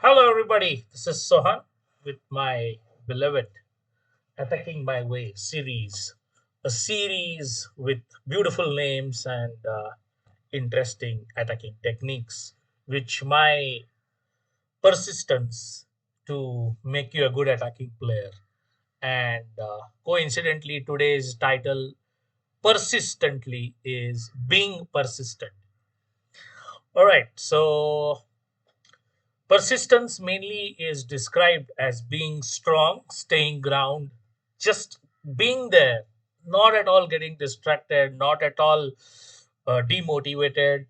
Hello, everybody. This is Sohan with my beloved Attacking My Way series, a series with beautiful names and interesting attacking techniques, which my persistence to make you a good attacking player. And coincidentally, today's title persistently is being persistent. All right, so persistence mainly is described as being strong, staying ground, just being there, not at all getting distracted, not at all demotivated,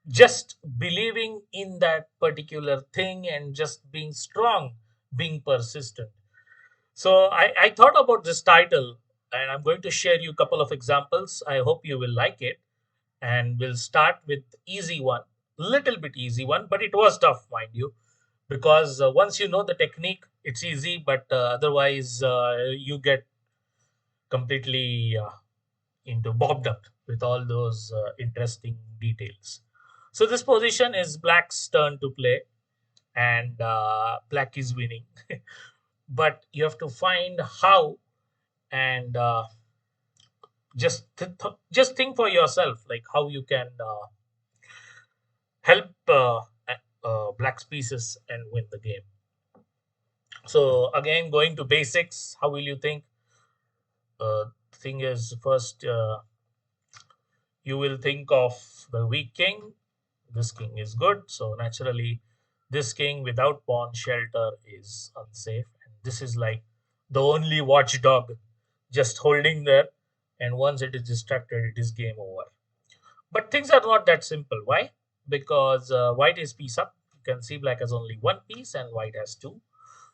just believing in that particular thing and just being strong, being persistent. So I thought about this title and I'm going to share you a couple of examples. I hope you will like it. And we'll start with easy one, little bit easy one, but it was tough, mind you, because once you know the technique it's easy, but otherwise you get completely into bobbed up with all those interesting details. So this position is black's turn to play, and black is winning. But you have to find how, and just think for yourself, like how you can help black's pieces and win the game. So again, going to basics, how will you think? Thing is, first you will think of the weak king. This king is good, so naturally, this king without pawn shelter is unsafe. And this is like the only watchdog just holding there. And once it is distracted, it is game over. But things are not that simple. Why? Because white is piece up. You can see black has only one piece and white has two.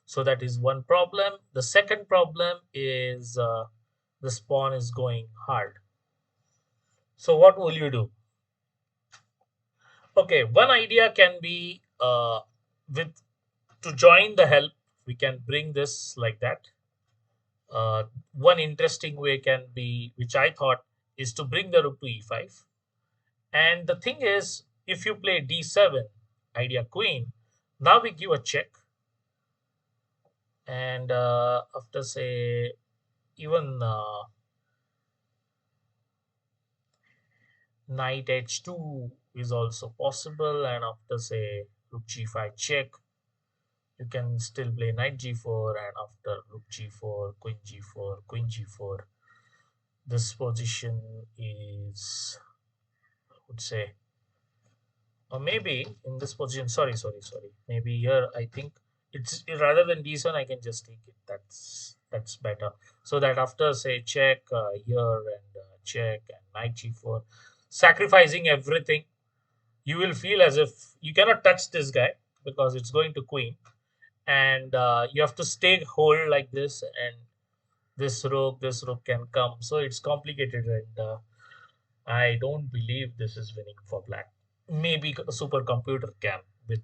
So that is one problem. The second problem is this pawn is going hard. So what will you do? Okay, one idea can be with to join the help, we can bring this like that. One interesting way can be, which I thought, is to bring the rook to e5. And the thing is, if you play d7, idea queen, now we give a check. And after, say, even knight h2 is also possible, and after, say, rook g5 check, you can still play knight g4, and after rook g4, queen g4, queen g4. This position is, I would say, or maybe in this position, sorry, maybe here I think it's rather than d7, I can just take it. That's better. So that after, say, check here and check and knight g4, sacrificing everything, you will feel as if you cannot touch this guy because it's going to queen, and you have to stay hold like this, and this rook can come, so it's complicated, and I don't believe this is winning for black. Maybe a supercomputer can, with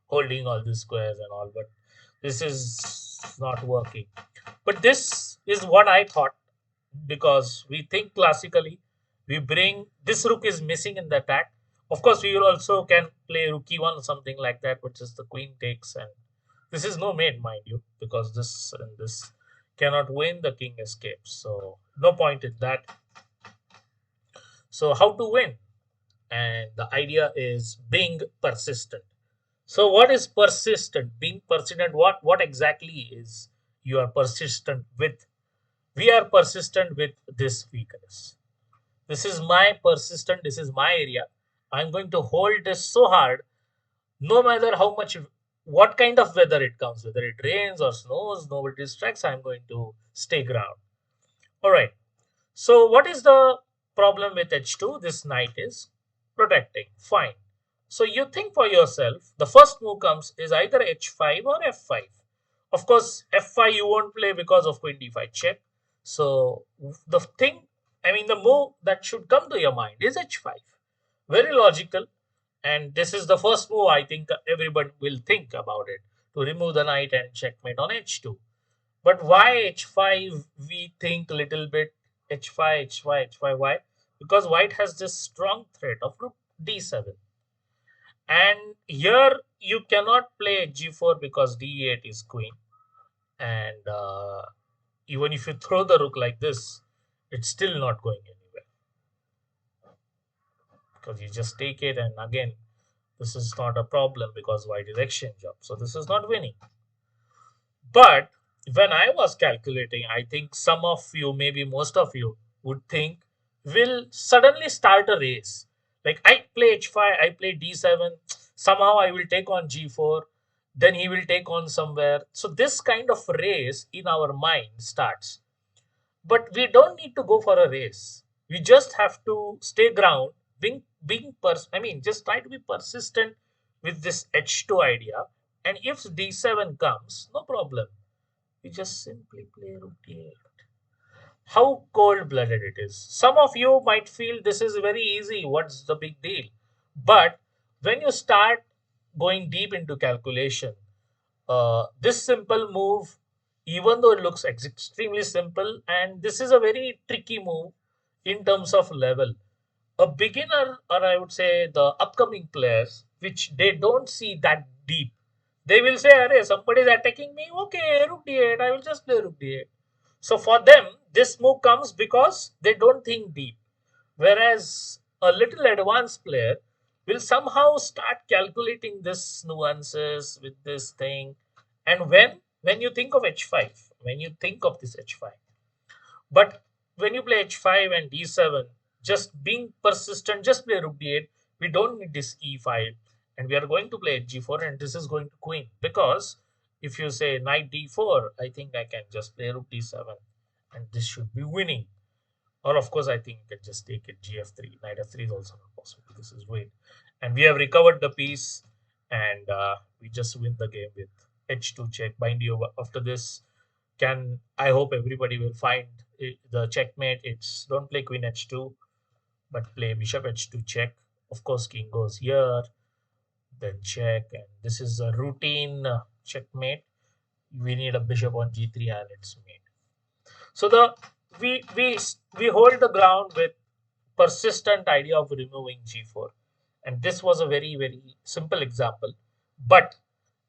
holding all these squares and all, but this is not working. But this is what I thought, because we think classically, we bring this rook is missing in the attack. Of course, we will also can play rook e1 or something like that, which is the queen takes, and this is no mate, mind you, because this and this cannot win. The king escapes, so no point in that. So how to win? And the idea is being persistent. So what is persistent? Being persistent, what exactly is you are persistent with? We are persistent with this weakness. This is my persistent, this is my area. I'm going to hold this so hard, no matter how much, what kind of weather it comes, whether it rains or snows, nobody distracts, I'm going to stay ground. All right. So what is the problem with h2? This knight is protecting. Fine. So you think for yourself, the first move comes is either h5 or f5. Of course, f5 you won't play because of queen d5 check. So the thing, I mean, the move that should come to your mind is h5. Very logical. And this is the first move I think everyone will think about it, to remove the knight and checkmate on h2. But why h5? We think a little bit h5, h5, h5. Why? Because white has this strong threat of rook d7. And here you cannot play g4 because d8 is queen. And even if you throw the rook like this, it's still not going anywhere because you just take it. And again, this is not a problem because white is exchange up. So this is not winning. But when I was calculating, I think some of you, maybe most of you, would think will suddenly start a race. Like I play h5, I play d7, somehow I will take on g4, then he will take on somewhere. So this kind of race in our mind starts. But we don't need to go for a race. We just have to stay ground, just try to be persistent with this h2 idea. And if d7 comes, no problem. We just simply play rook d8. How cold blooded it is. Some of you might feel this is very easy. What's the big deal? But when you start going deep into calculation, this simple move, even though it looks extremely simple, and this is a very tricky move in terms of level. A beginner, or I would say the upcoming players, which they don't see that deep, they will say, "Arey, somebody is attacking me. Okay, rook d8. I will just play rook d8." So for them, this move comes because they don't think deep. Whereas a little advanced player will somehow start calculating this nuances with this thing. And when you think of h5, when you think of this h5, but when you play h5 and d7, just being persistent, just play rook d8. We don't need this e5, and we are going to play g4, and this is going to queen. Because if you say knight d4, I think I can just play rook d7, and this should be winning. Or of course, I think you can just take it gf3. Knight f3 is also not possible. This is win, and we have recovered the piece, and we just win the game with h2 check. Bind you after this. Can I hope everybody will find the checkmate. It's don't play queen h2, but play bishop h2 check. Of course, king goes here, then check, and this is a routine checkmate. We need a bishop on g3, and it's made. So the we we we hold the ground with persistent idea of removing g4, and this was a very simple example, but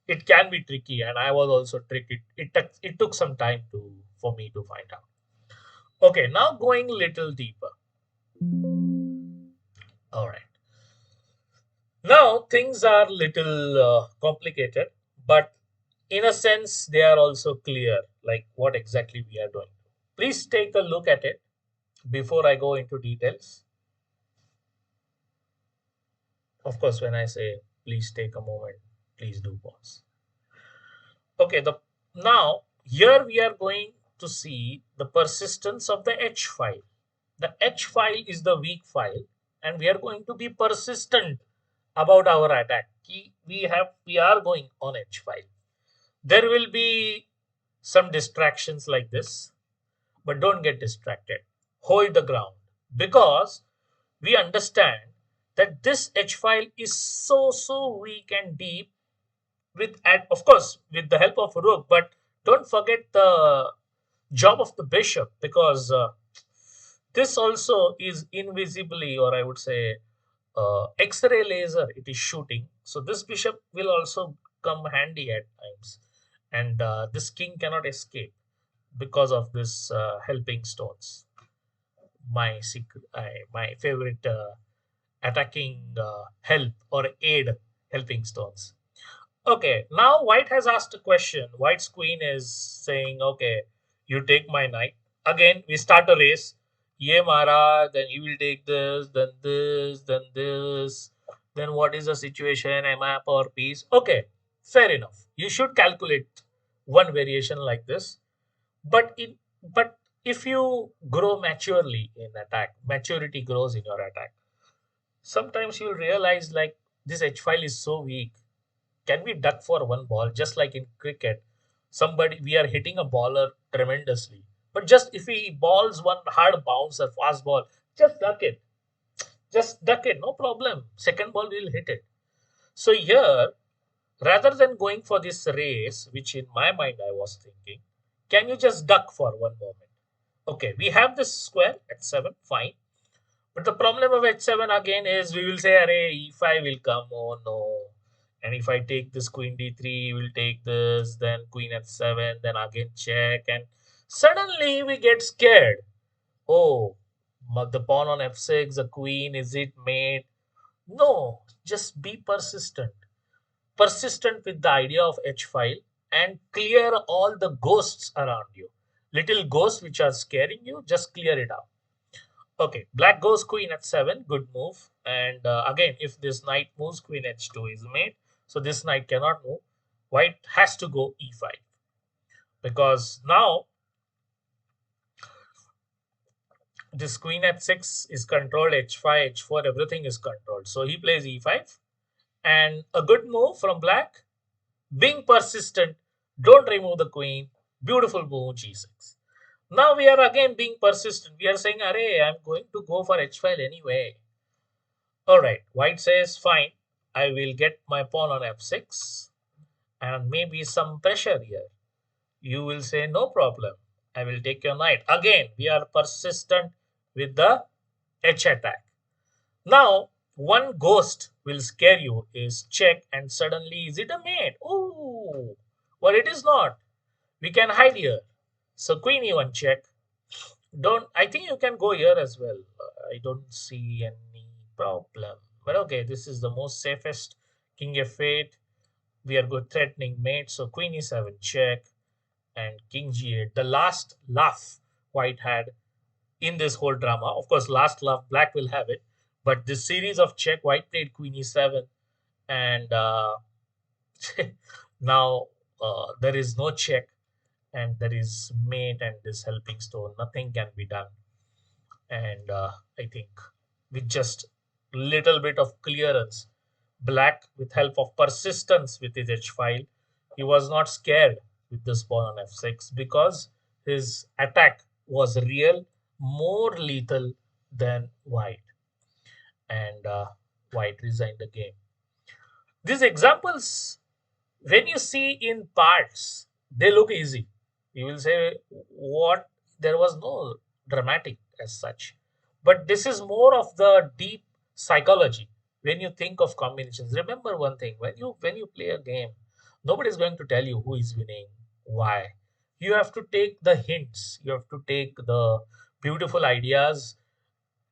it can be tricky, and I was also tricky. It took some time for me to find out. Okay, now going little deeper. All right. Now things are little complicated, but in a sense they are also clear, like what exactly we are doing. Please take a look at it before I go into details. Of course, when I say please take a moment, please do pause. Okay, now here we are going to see the persistence of the H file. The H file is the weak file, and we are going to be persistent about our attack. We are going on H file. There will be some distractions like this, but don't get distracted. Hold the ground because we understand that this H file is so weak and deep with, and of course with the help of rook, but don't forget the job of the bishop, because this also is invisibly, or I would say x-ray laser it is shooting. So this bishop will also come handy at times, and this king cannot escape because of this helping stones. My favorite attacking help or aid helping stones. Okay, now white has asked a question. White's queen is saying, okay, you take my knight. Again, we start a race. Ye Mara, then he will take this, then this, then this. Then what is the situation? Am I up or piece? Okay, fair enough. You should calculate one variation like this. But if you grow maturely in attack, maturity grows in your attack. Sometimes you'll realize like this H file is so weak. Can we duck for one ball? Just like in cricket, somebody we are hitting a baller tremendously, but just if he balls one hard bounce or fast ball, just duck it. Just duck it, no problem. Second ball will hit it. So here, rather than going for this race, which in my mind I was thinking, can you just duck for one moment? Okay, we have this square at 7, fine. But the problem of h7 again is we will say, array e5 will come. Oh no. And if I take this queen d3, we'll take this, then queen f7, then again check. And suddenly we get scared. Oh, the pawn on f6, the queen, is it made? No, just be persistent. Persistent with the idea of h file and clear all the ghosts around you. Little ghosts which are scaring you, just clear it out. Okay, black goes queen h7, good move. And again, if this knight moves, queen h2 is made. So this knight cannot move. White has to go e5 because now this queen h6 is controlled, h5, h4, everything is controlled. So he plays e5 and a good move from black. Being persistent, don't remove the queen. Beautiful move, g6. Now we are again being persistent. We are saying, array, I'm going to go for h file anyway. All right, white says, fine, I will get my pawn on f6 and maybe some pressure here. You will say, no problem. I will take your knight. Again, we are persistent with the h attack. Now, one ghost will scare you is check and suddenly is it a mate? Oh, well, it is not. We can hide here. So queen e1 check. Don't, I think you can go here as well. I don't see any problem. But okay, this is the most safest. King f8. We are good threatening mate. So queen e7 check and king g8. The last laugh white had in this whole drama. Of course, last laugh black will have it. But this series of check, white played queen e7 and now there is no check and there is mate and this helping stone. Nothing can be done. And I think with just little bit of clearance, black with help of persistence with his h file, he was not scared with this pawn on f6 because his attack was real, more lethal than white, and white resigned the game. These examples, when you see in parts, they look easy. You will say, what? There was no dramatic as such. But this is more of the deep psychology when you think of combinations. Remember one thing, when you play a game, nobody is going to tell you who is winning, why. You have to take the hints, you have to take the beautiful ideas,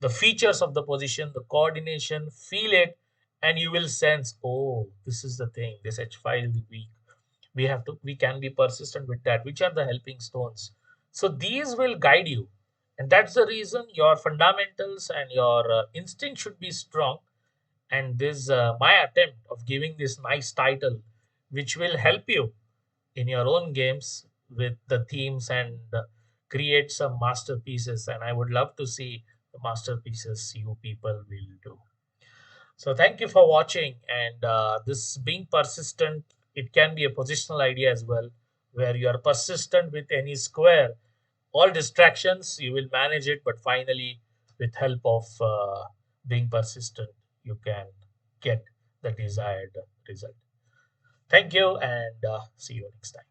the features of the position, the coordination, feel it, and you will sense, oh, this is the thing, this H file is weak. We can be persistent with that. Which are the helping stones? So these will guide you. And that's the reason your fundamentals and your instinct should be strong. And this my attempt of giving this nice title, which will help you in your own games with the themes and create some masterpieces. And I would love to see the masterpieces you people will do. So thank you for watching. And this being persistent, it can be a positional idea as well, where you are persistent with any square. All distractions, you will manage it, but finally, with help of being persistent, you can get the desired result. Thank you and see you next time.